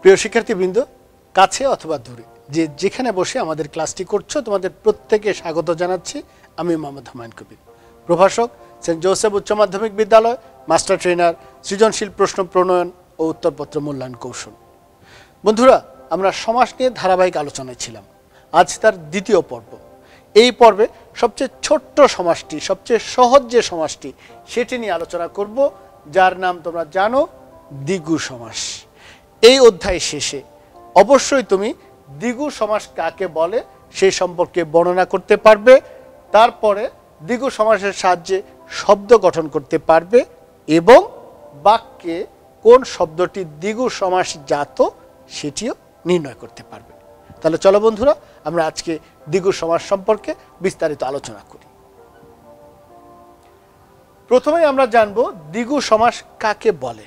প্রিয় শিক্ষার্থীবৃন্দ, কাছে অথবা দূরে যে যেখানে বসে আমাদের ক্লাসটি করছো, তোমাদের প্রত্যেকে স্বাগত জানাচ্ছি। আমি মোহাম্মদ হুমায়ুন কবির, প্রভাষক, সেন্ট জোসেফ উচ্চ মাধ্যমিক বিদ্যালয়, মাস্টার ট্রেনার, সৃজনশীল প্রশ্ন প্রণয়ন ও উত্তরপত্র মূল্যায়ন কৌশল। বন্ধুরা, আমরা সমাস নিয়ে ধারাবাহিক আলোচনায় ছিলাম। আজ তার দ্বিতীয় পর্ব। এই পর্বে সবচেয়ে ছোট্ট সমাসটি, সবচেয়ে সহজ যে সমাসটি, সেটি নিয়ে আলোচনা করব, যার নাম তোমরা জানো, দ্বিগু সমাস। এই অধ্যায় শেষে অবশ্যই তুমি দ্বিগু সমাস কাকে বলে সেই সম্পর্কে বর্ণনা করতে পারবে। তারপরে দ্বিগু সমাসের সাহায্যে শব্দ গঠন করতে পারবে এবং বাক্যে কোন শব্দটি দ্বিগু সমাস জাত সেটিও নির্ণয় করতে পারবে। তাহলে চলো বন্ধুরা, আমরা আজকে দ্বিগু সমাস সম্পর্কে বিস্তারিত আলোচনা করি। প্রথমেই আমরা জানব দ্বিগু সমাস কাকে বলে।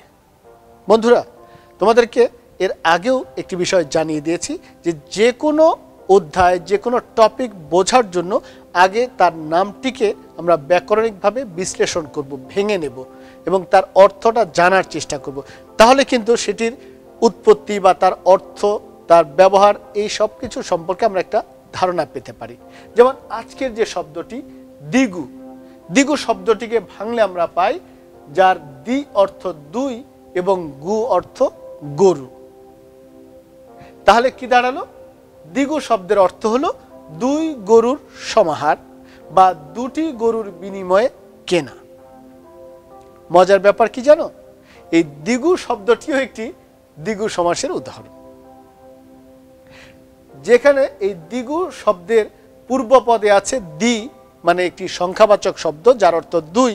বন্ধুরা, তোমাদেরকে এর আগেও একটি বিষয় জানিয়ে দিয়েছি যে যে কোনো অধ্যায়, যে কোনো টপিক বোঝার জন্য আগে তার নামটিকে আমরা ব্যাকরণিকভাবে বিশ্লেষণ করব, ভেঙে নেব এবং তার অর্থটা জানার চেষ্টা করব। তাহলে কিন্তু সেটির উৎপত্তি বা তার অর্থ, তার ব্যবহার, এই সব কিছু সম্পর্কে আমরা একটা ধারণা পেতে পারি। যেমন আজকের যে শব্দটি দ্বিগু, দ্বিগু শব্দটিকে ভাঙলে আমরা পাই যার দ্বি অর্থ দুই এবং গু অর্থ গরু। তাহলে কি দাঁড়ালো? দ্বিগু শব্দের অর্থ হলো দুই গরুর সমাহার বা দুটি গরুর বিনিময়ে কেনা। মজার ব্যাপার কি জানো? এই দ্বিগু শব্দটিও একটি দ্বিগু সমাসের উদাহরণ, যেখানে এই দ্বিগু শব্দের পূর্বপদে আছে দ্বি, মানে একটি সংখ্যাবাচক শব্দ যার অর্থ দুই,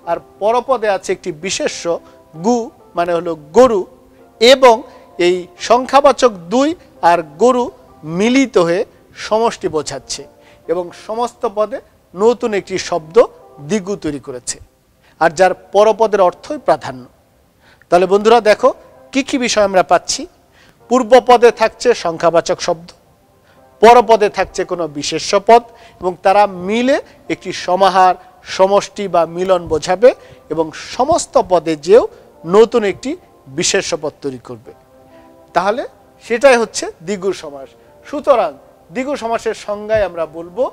আর পরপদে আছে একটি বিশেষ্য গু, মানে হলো গরু, এবং এই সংখ্যাবাচক দুই আর গরু মিলিত হয়ে সমষ্টি বোঝাচ্ছে এবং সমস্ত পদে নতুন একটি শব্দ দ্বিগু তৈরি করেছে, আর যার পরপদের অর্থই প্রাধান্য। তাহলে বন্ধুরা দেখো কি কি বিষয় আমরা পাচ্ছি। পূর্বপদে থাকছে সংখ্যাবাচক শব্দ, পরপদে থাকছে কোনো বিশেষ্য পদ এবং তারা মিলে একটি সমাহার, সমষ্টি বা মিলন বোঝাবে এবং সমস্ত পদে যেও নতুন একটি বিশেষ্য পদ তৈরি করবে। তাহলে সেটাই হচ্ছে দ্বিগু সমাস। সুতরাং দ্বিগু সমাসের সংজ্ঞায় আমরা বলবো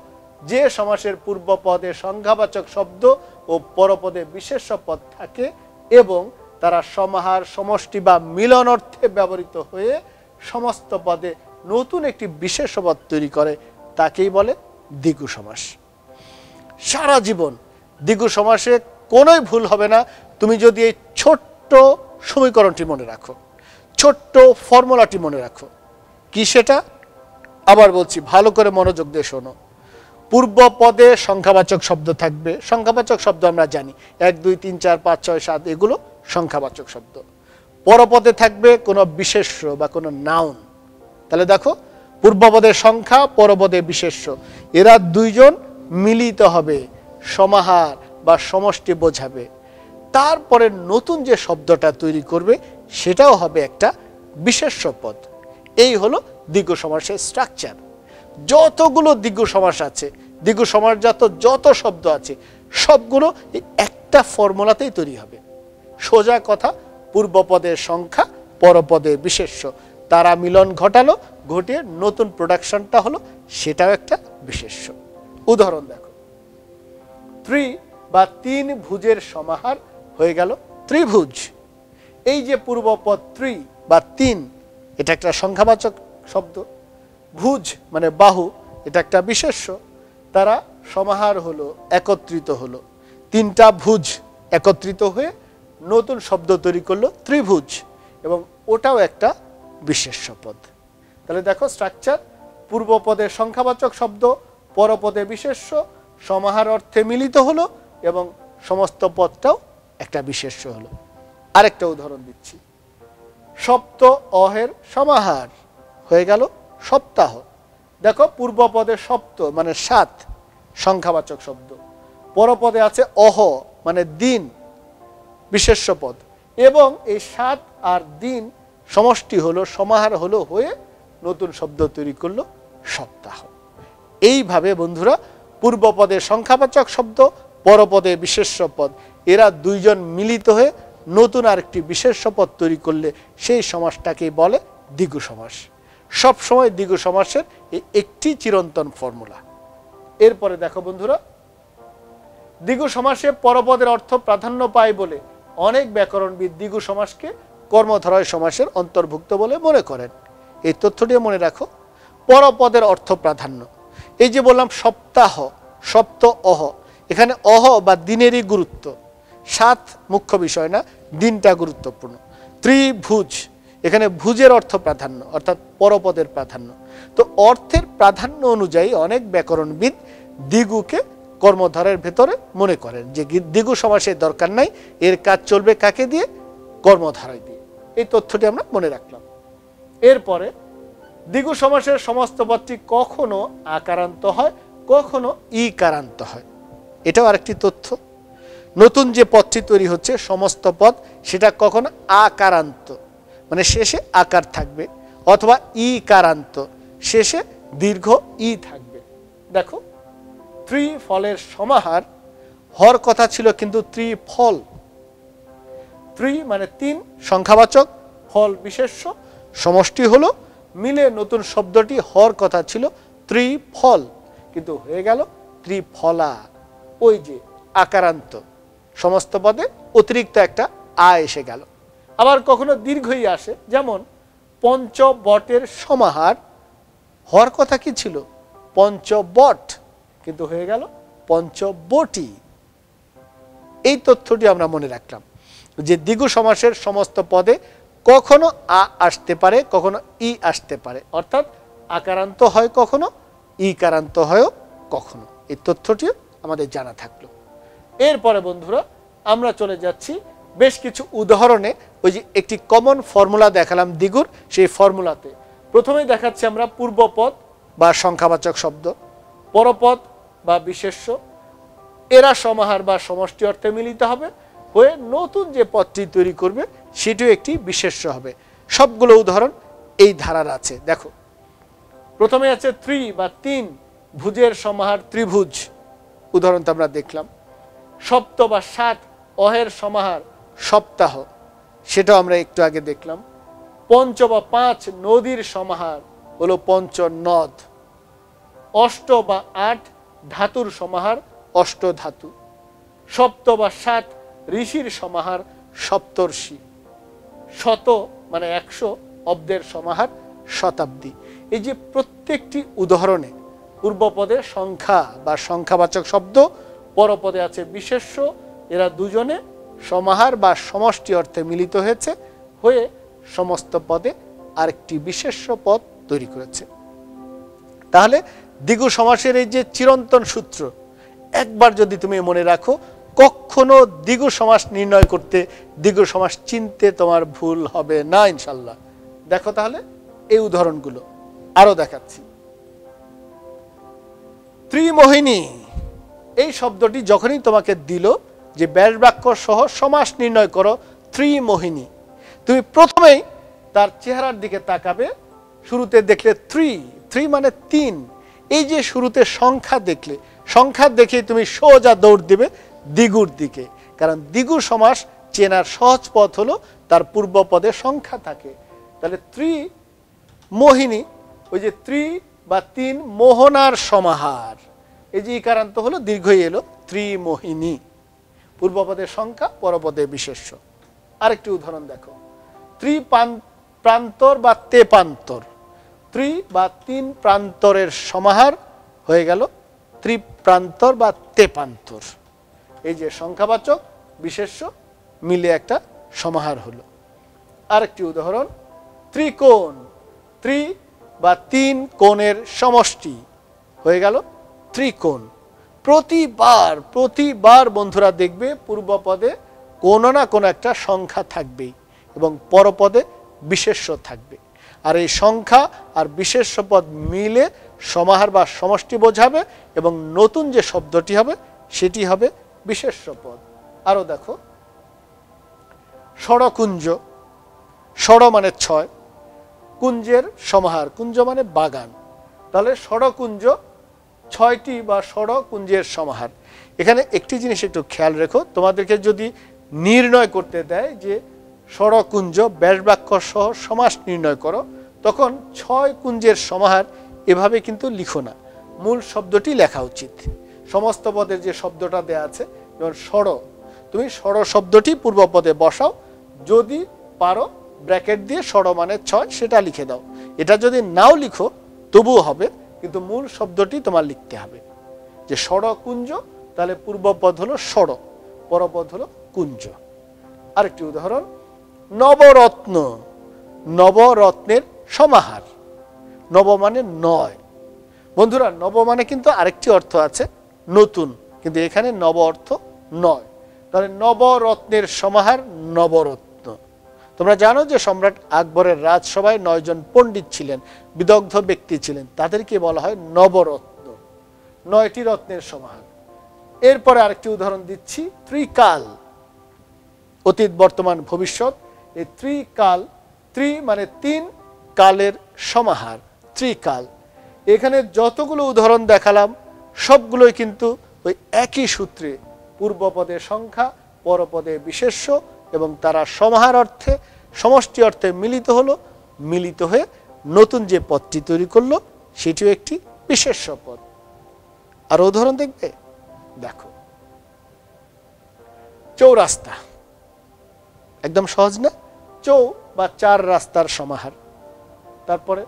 যে সমাসের পূর্বপদে সংখ্যাবাচক শব্দ ও পরপদে বিশেষ্য পদ থাকে এবং তারা সমাহার, সমষ্টি বা মিলন অর্থে ব্যবহৃত হয়ে সমস্ত পদে নতুন একটি বিশেষ্য পদ তৈরি করে, তাকেই বলে দ্বিগু সমাস। সারা জীবন দ্বিগু সমাসে কোনোই ভুল হবে না তুমি যদি এই ছোট্ট সমীকরণটি মনে রাখো, ছোট্ট ফর্মুলাটি মনে রাখো। কি সেটা? আবার বলছি, ভালো করে মনোযোগ দিয়ে শোনো। পূর্ব পদে সংখ্যাবাচক শব্দ থাকবে। সংখ্যাবাচক শব্দ আমরা জানি 1 2 3 4 5 6 7, এগুলো সংখ্যাবাচক শব্দ। পরপদে থাকবে কোনো বিশেষ্য বা কোনো নাউন। তাহলে দেখো, পূর্বপদে সংখ্যা, পরপদে বিশেষ্য, এরা দুইজন মিলিত হবে, সমাহার বা সমষ্টি বোঝাবে। তারপরে নতুন যে শব্দটা তৈরি করবে সেটাও হবে একটা বিশেষ্য পদ। এই হলো দ্বিগু সমাসের স্ট্রাকচার। যতগুলো দ্বিগু সমাস আছে, দ্বিগু সমাসজাত যত শব্দ আছে, সবগুলো একটা ফর্মুলাতেই তৈরি হবে। সোজা কথা, পূর্বপদের সংখ্যা, পরপদে বিশেষ্য, তারা মিলন ঘটালো, ঘটিয়ে নতুন প্রোডাকশনটা হলো, সেটাও একটা বিশেষ্য। উদাহরণ দেখো, ত্রি বা তিন ভুজের সমাহার হয়ে গেল ত্রিভুজ। এই যে পূর্বপদ ত্রি বা তিন, এটা একটা সংখ্যাবাচক শব্দ। ভুজ মানে বাহু, এটা একটা বিশেষ্য। তারা সমাহার হলো, একত্রিত হলো, তিনটা ভুজ একত্রিত হয়ে নতুন শব্দ তৈরি করলো ত্রিভুজ, এবং ওটাও একটা বিশেষ্য পদ। তাহলে দেখো স্ট্রাকচার, পূর্বপদে সংখ্যাবাচক শব্দ, পরপদে বিশেষ্য, সমাহার অর্থে মিলিত হলো এবং সমস্ত পদটাও একটা বিশেষ্য হলো। আরেকটা উদাহরণ দিচ্ছি, সপ্ত অহের সমাহার হয়ে গেল সপ্তাহ। দেখো, পূর্বপদে সপ্ত মানে 7, সংখ্যাবাচক শব্দ, পরপদে আছে অহ মানে দিন, বিশেষ্য পদ, এবং এই 7 আর দিন সমষ্টি হলো, সমাহার হলো, হয়ে নতুন শব্দ তৈরি করলো সপ্তাহ। এইভাবে বন্ধুরা, পূর্বপদে সংখ্যাবাচক শব্দ, পরপদে বিশেষ্য পদ, এরা দুইজন মিলিত হয়ে নতুন আরেকটি বিশেষ্য পদ তৈরি করলে সেই সমাসটাকে বলে দ্বিগু সমাস। সব সময় দ্বিগু সমাসের এই একটি চিরন্তন ফর্মুলা। এরপরে দেখো বন্ধুরা, দ্বিগু সমাসে পরপদের অর্থ প্রাধান্য পায় বলে অনেক ব্যাকরণবিদ দ্বিগু সমাসকে কর্মধারয় সমাসের অন্তর্ভুক্ত বলে মনে করেন। এই তথ্যটি মনে রাখো, পরপদের অর্থ প্রাধান্য। এই যে বললাম সপ্তাহ, সপ্ত অহ, এখানে অহ বা দিনেরই গুরুত্ব, 7 মুখ্য বিষয় না, দিনটা গুরুত্বপূর্ণ। ত্রিভুজ, এখানে ভুজের অর্থ প্রাধান্য, অর্থাৎ পরপদের প্রাধান্য। তো অর্থের প্রাধান্য অনুযায়ী অনেক ব্যাকরণবিদ দ্বিগুকে কর্মধারের ভেতরে মনে করেন যে দ্বিগু সমাসের দরকার নাই, এর কাজ চলবে কাকে দিয়ে? কর্মধারয় দিয়ে। এই তথ্যটি আমরা মনে রাখলাম। এরপরে দ্বিগু সমাসের সমস্ত পদটি কখনো আকারান্ত হয়, কখনো ইকারান্ত হয়। এটাও আরেকটি তথ্য। নতুন যে পদটি তৈরি হচ্ছে সমস্ত পদ, সেটা কখনো আকারান্ত মানে শেষে আকার থাকবে, অথবা ইকারান্ত শেষে দীর্ঘ ই থাকবে। দেখো, ত্রিফলের সমাহার হওয়ার কথা ছিল, কিন্তু ত্রিফল, ত্রি মানে 3 সংখ্যাবাচক, ফল বিশেষ্য, সমষ্টি হলো, মিলে নতুন শব্দটি হওয়ার কথা ছিল ত্রিফল, কিন্তু হয়ে গেল ত্রিফলা। ওই যে আকারান্ত, সমস্ত পদে অতিরিক্ত একটা আ এসে গেল। আবার কখনো দীর্ঘই আসে, যেমন পঞ্চবটের সমাহার হওয়ার কথা কি ছিল? পঞ্চবট, কিন্তু হয়ে গেল পঞ্চবটি। এই তথ্যটি আমরা মনে রাখলাম যে দ্বিগু সমাসের সমস্ত পদে কখনো আ আসতে পারে, কখনো ই আসতে পারে, অর্থাৎ আকারান্ত হয় কখনো, ইকারান্ত হয়ও কখনো। এই তথ্যটিও আমাদের জানা থাকলো। এরপরে বন্ধুরা আমরা চলে যাচ্ছি বেশ কিছু উদাহরণে। ওই যে একটি কমন ফর্মুলা দেখালাম দ্বিগুর, সেই ফর্মুলাতে প্রথমেই দেখাচ্ছি আমরা পূর্বপদ বা সংখ্যাবাচক শব্দ, পরপদ বা বিশেষ্য, এরা সমাহার বা সমষ্টি অর্থে মিলিত হবে, হয়ে নতুন যে পদটি তৈরি করবে সেটিও একটি বিশেষ্য হবে। সবগুলো উদাহরণ এই ধারার আছে। দেখো, প্রথমে আছে ত্রি বা 3, ভুজের সমাহার ত্রিভুজ, উদাহরণটা আমরা দেখলাম। সপ্ত বা 7, অহের সমাহার সপ্তাহ, সেটাও আমরা একটু আগে দেখলাম। পঞ্চ বা 5, নদীর সমাহার হলো পঞ্চনদ। অষ্ট বা 8, ধাতুর সমাহার অষ্টধাতু। সপ্ত বা 7, ঋষির সমাহার সপ্তর্ষি। শত মানে 100, অব্দের সমাহার শতাব্দী। এই যে প্রত্যেকটি উদাহরণে পূর্বপদে সংখ্যা বা সংখ্যাবাচক শব্দ, পরপদে আছে বিশেষ্য, এরা দুজনে সমাহার বা সমষ্টি অর্থে মিলিত হয়েছে, হয়ে সমস্ত পদে আরেকটি বিশেষ্য পদ তৈরি করেছে। তাহলে দ্বিগু সমাসের এই যে চিরন্তন সূত্র, একবার যদি তুমি মনে রাখো, কখনো দ্বিগু সমাস নির্ণয় করতে, দ্বিগু সমাস চিনতে তোমার ভুল হবে না ইনশাল্লাহ। দেখো তাহলে এই উদাহরণগুলো আরো দেখাচ্ছি। ত্রিমোহিনী, এই শব্দটি যখনই তোমাকে দিল যে ব্যাস বাক্য সহ সমাস নির্ণয় করো ত্রিমোহিনী, তুমি প্রথমেই তার চেহারার দিকে তাকাবে। শুরুতে দেখলে ত্রি মানে 3, এই যে শুরুতে সংখ্যা দেখলে, সংখ্যা দেখে তুমি সোজা দৌড় দিবে দ্বিগুর দিকে, কারণ দ্বিগু সমাস চেনার সহজ পথ হলো তার পূর্ব পদে সংখ্যা থাকে। তাহলে ত্রিমোহিনী, ওই যে ত্রি বা 3 মোহনার সমাহার, এই যে ইকারান্ত হলো দীর্ঘই এলো, ত্রিমোহিনী, পূর্বপদে সংখ্যা, পরপদে বিশেষ্য। আরেকটি উদাহরণ দেখো, ত্রিপ্রান্তর বা তেপান্তর, ত্রি বা 3 প্রান্তরের সমাহার হয়ে গেল ত্রিপ্রান্তর বা তেপান্তর। এই যে সংখ্যাবাচক বিশেষ্য মিলে একটা সমাহার হলো। আরেকটি উদাহরণ, ত্রিকোণ, ত্রি বা 3 কোণের সমষ্টি হয়ে গেল ত্রিকোণ। প্রতিবার বন্ধুরা দেখবে পূর্বপদে কোনো না কোনো একটা সংখ্যা থাকবেই এবং পরপদে বিশেষ্য থাকবে, আর এই সংখ্যা আর বিশেষ্য পদ মিলে সমাহার বা সমষ্টি বোঝাবে এবং নতুন যে শব্দটি হবে সেটি হবে বিশেষ্য পদ। আরো দেখো, ষড়কুঞ্জ, ষড় মানে 6, কুঞ্জের সমাহার, কুঞ্জ মানে বাগান, তাহলে ষড়কুঞ্জ 6টি বা ষড়কুঞ্জের সমাহার। এখানে একটি জিনিস একটু খেয়াল রেখো, তোমাদেরকে যদি নির্ণয় করতে দেয় যে ষড়কুঞ্জ ব্যাসবাক্য সহ সমাস নির্ণয় করো, তখন 6 কুঞ্জের সমাহার এভাবে কিন্তু লিখো না, মূল শব্দটি লেখা উচিত। সমস্ত পদের যে শব্দটা দেয়া আছে, যেমন ষড়, তুমি ষড় শব্দটি পূর্ব পদে বসাও, যদি পারো ব্র্যাকেট দিয়ে ষড় মানে 6 সেটা লিখে দাও। এটা যদি নাও লিখো তবুও হবে, কিন্তু মূল শব্দটি তোমার লিখতে হবে। যে ষড়কুঞ্জ, তাহলে পূর্বপদ হলো ষড়, পরপদ হলো কুঞ্জ। আরেকটি উদাহরণ, নবরত্ন, নবরত্নের সমাহার। নব মানে 9। বন্ধুরা, নব মানে কিন্তু আরেকটি অর্থ আছে নতুন, কিন্তু এখানে নব অর্থ 9। তাহলে নবরত্নের সমাহার নবরত্ন। তোমরা জানো যে সম্রাট আকবরের রাজসভায় 9 জন পণ্ডিত ছিলেন, বিদগ্ধ ব্যক্তি ছিলেন, তাদেরকে বলা হয় নবরত্ন, 9টি রত্নের সমাহার। এরপরে আরেকটি উদাহরণ দিচ্ছি, ত্রিকাল, অতীত বর্তমান ভবিষ্যৎ। এই ত্রিকাল, ত্রি মানে 3, কালের সমাহার, ত্রিকাল। এখানে যতগুলো উদাহরণ দেখালাম সবগুলোই কিন্তু ওই একই সূত্রে, পূর্বপদে সংখ্যা, পরপদে বিশেষ্য, এবং তারা সমাহার অর্থে, সমষ্টি অর্থে মিলিত হলো, মিলিত হয়ে নতুন যে পদটি তৈরি করলো সেটিও একটি বিশেষ্য পদ। আর উদাহরণ দেখবে, দেখো, চৌরাস্তা, একদম সহজ না? চৌ বা 4 রাস্তার সমাহার। তারপরে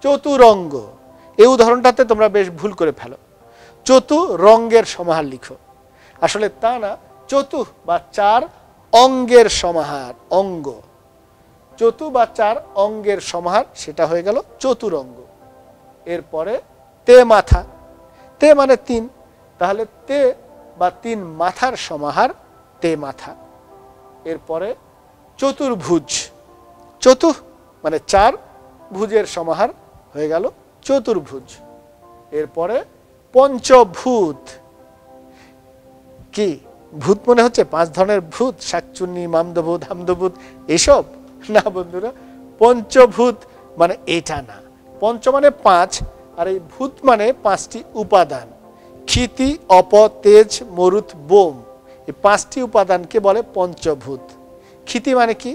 চতুরঙ্গ, এই উদাহরণটাতে তোমরা বেশ ভুল করে ফেলো, চতুরঙ্গের সমাহার লিখো, আসলে তা না, চতু বা 4 অঙ্গের সমাহার, অঙ্গ, চতু বা 4 অঙ্গের সমাহার, সেটা হয়ে গেল চতুরঙ্গ। এরপরে তে মাথা, তে মানে 3, তাহলে তে বা 3 মাথার সমাহার তে মাথা। এরপরে চতুর্ভুজ, চতু মানে 4 ভুজের সমাহার হয়ে গেল চতুর্ভুজ। এরপরে পঞ্চভূত, কি ভূত মনে হচ্ছে 5 ধরনের ভূত, শাকচুন্নি, মামদভূত, হামদভূত, এসব না বন্ধুরা। পঞ্চভূত মানে এটা না, পঞ্চ মানে 5, আর এই ভূত মানে 5টি উপাদান, ক্ষিতি, অপ, তেজ, মরুত, বোম, এই 5টি উপাদানকে বলে পঞ্চভূত। ক্ষিতি মানে কি?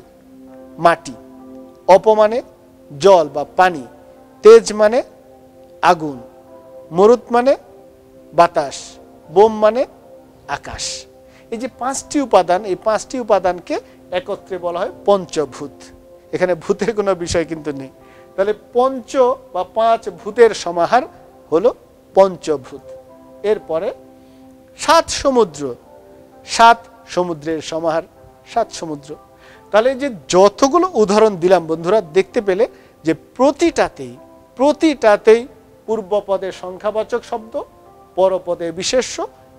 মাটি, অপ মানে জল বা পানি, তেজ মানে আগুন, মরুত মানে বাতাস, বোম মানে আকাশ। এই যে 5টি উপাদান, এই 5টি উপাদানকে একত্রে বলা হয় পঞ্চভূত। এখানে ভূতের কোনো বিষয় কিন্তু নেই। তাহলে পঞ্চ বা 5 ভূতের সমাহার হলো পঞ্চভূত। এরপরে 7 সমুদ্র, 7 সমুদ্রের সমাহার, 7 সমুদ্র। তাহলে যে যতগুলো উদাহরণ দিলাম বন্ধুরা, দেখতে পেলে যে প্রতিটাতেই পূর্বপদে সংখ্যাবাচক শব্দ, পরপদে বিশেষ্য,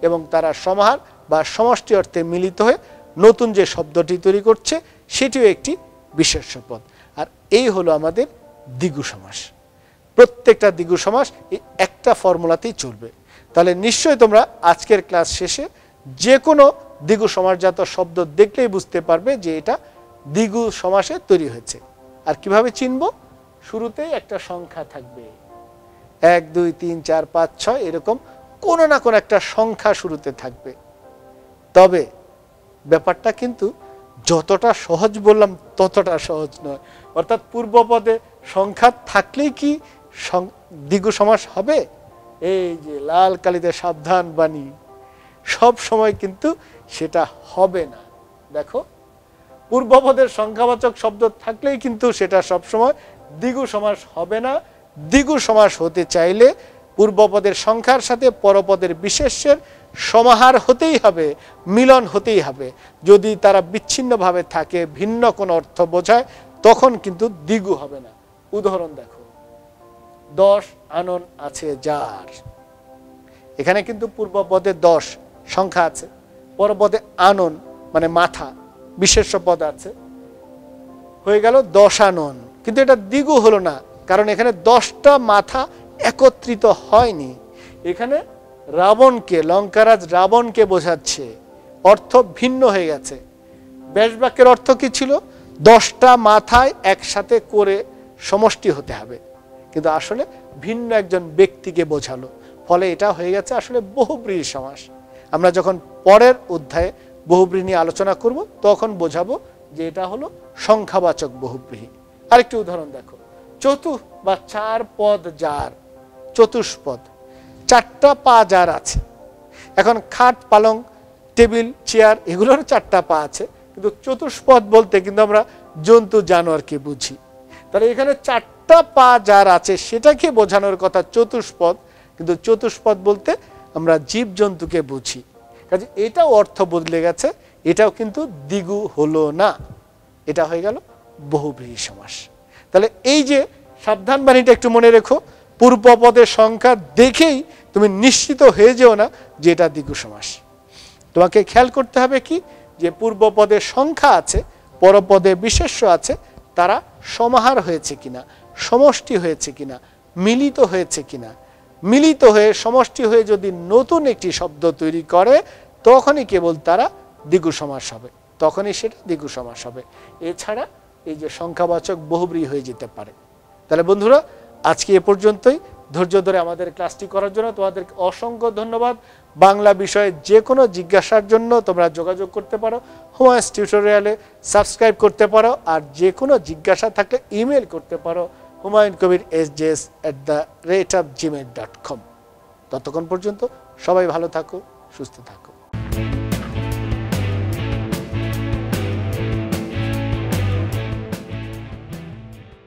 এবং তারা সমাহার বা সমষ্টি অর্থে মিলিত হয়ে নতুন যে শব্দটি তৈরি করছে সেটিও একটি বিশেষ্য পদ। আর এই হলো আমাদের দ্বিগু সমাস। প্রত্যেকটা দ্বিগু সমাস এই একটা ফর্মুলাতেই চলবে। তাহলে নিশ্চয়ই তোমরা আজকের ক্লাস শেষে যে কোনো দ্বিগু সমাসজাত শব্দ দেখলেই বুঝতে পারবে যে এটা দ্বিগু সমাসে তৈরি হয়েছে। আর কিভাবে চিনব? শুরুতেই একটা সংখ্যা থাকবে, 1 2 3 4 5 6, এরকম কোনো না কোনো একটা সংখ্যা শুরুতে থাকবে। তবে ব্যাপারটা কিন্তু যতটা সহজ বললাম ততটা সহজ নয়। অর্থাৎ পূর্বপদে সংখ্যা থাকলেই কি দ্বিগু সমাস হবে? এই যে লাল কালিতে সাবধান বাণী, সব সময় কিন্তু সেটা হবে না। দেখো, পূর্বপদের সংখ্যাবাচক শব্দ থাকলেই কিন্তু সেটা সব সময় দ্বিগু সমাস হবে না। দ্বিগু সমাস হতে চাইলে পূর্বপদের সংখ্যার সাথে পরপদের বিশেষ্যের সমাহার হতেই হবে, মিলন হতেই হবে। যদি তারা বিচ্ছিন্নভাবে থাকে, ভিন্ন কোনো অর্থ বোঝায়, তখন কিন্তু দ্বিগু হবে না। উদাহরণ দেখো, 10 আনন আছে যার, এখানে কিন্তু পূর্বপদে 10 সংখ্যা আছে, পরপদে আনন মানে মাথা বিশেষ্য পদ আছে, হয়ে গেল 10 আনন। কিন্তু এটা দ্বিগু হলো না, কারণ এখানে 10টা মাথা একত্রিত হয়নি। এখানে রাবণকে, লঙ্কারাজ রাবণকে বোঝাচ্ছে, অর্থ ভিন্ন হয়ে গেছে। ব্যাসবাক্যের অর্থ কি ছিল? 10টা মাথায় একসাথে করে সমষ্টি হতে হবে, কিন্তু আসলে ভিন্ন একজন ব্যক্তিকে বোঝালো, ফলে এটা হয়ে গেছে আসলে বহুব্রীহি সমাস। আমরা যখন পরের অধ্যায়ে বহুব্রীহি নিয়ে আলোচনা করব তখন বোঝাবো যে এটা হলো সংখ্যাবাচক বহুব্রীহি। আরেকটি উদাহরণ দেখো, চতু বা চার পদ যার, চতুষ্পদ, চারটা পা যার আছে। এখন খাট, পালং, টেবিল, চেয়ার এগুলোর চারটা পা আছে, কিন্তু চতুষ্পদ বলতে কিন্তু আমরা জন্তু জানোয়ারকে বুঝি। তাহলে এখানে চারটা পা যার আছে সেটাকে বোঝানোর কথা চতুষ্পদ, কিন্তু চতুষ্পদ বলতে আমরা জীব জন্তুকে বুঝি। কাজে এটাও অর্থ বদলে গেছে, এটাও কিন্তু দ্বিগু হলো না, এটা হয়ে গেল বহুব্রীহি সমাস। তাহলে এই যে সাবধান বাণীটা একটু মনে রেখো, পূর্বপদের সংখ্যা দেখেই তুমি নিশ্চিত হয়ে যেও না যে এটা দ্বিগু সমাস। তোমাকে খেয়াল করতে হবে কি, যে পূর্বপদের সংখ্যা আছে, পরপদে বিশেষ্য আছে, তারা সমাহার হয়েছে কিনা, সমষ্টি হয়েছে কিনা, মিলিত হয়েছে কিনা। মিলিত হয়ে সমষ্টি হয়ে যদি নতুন একটি শব্দ তৈরি করে তখনই কেবল তারা দ্বিগু সমাস হবে, তখনই সেটা দ্বিগু সমাস হবে। এছাড়া এই যে সংখ্যাবাচক বহুব্রীহি হয়ে যেতে পারে। তাহলে বন্ধুরা, আজকে এ পর্যন্তই। ধৈর্য ধরে আমাদের ক্লাসটি করার জন্য তোমাদেরকে অসংখ্য ধন্যবাদ। বাংলা বিষয়ে যে কোনো জিজ্ঞাসার জন্য তোমরা যোগাযোগ করতে পারো, হুমায়ুনস টিউটোরিয়ালে সাবস্ক্রাইব করতে পারো, আর যে কোনো জিজ্ঞাসা থাকলে ইমেল করতে পারো humayunkabir@gmail.com। ততক্ষণ পর্যন্ত সবাই ভালো থাকো, সুস্থ থাকো।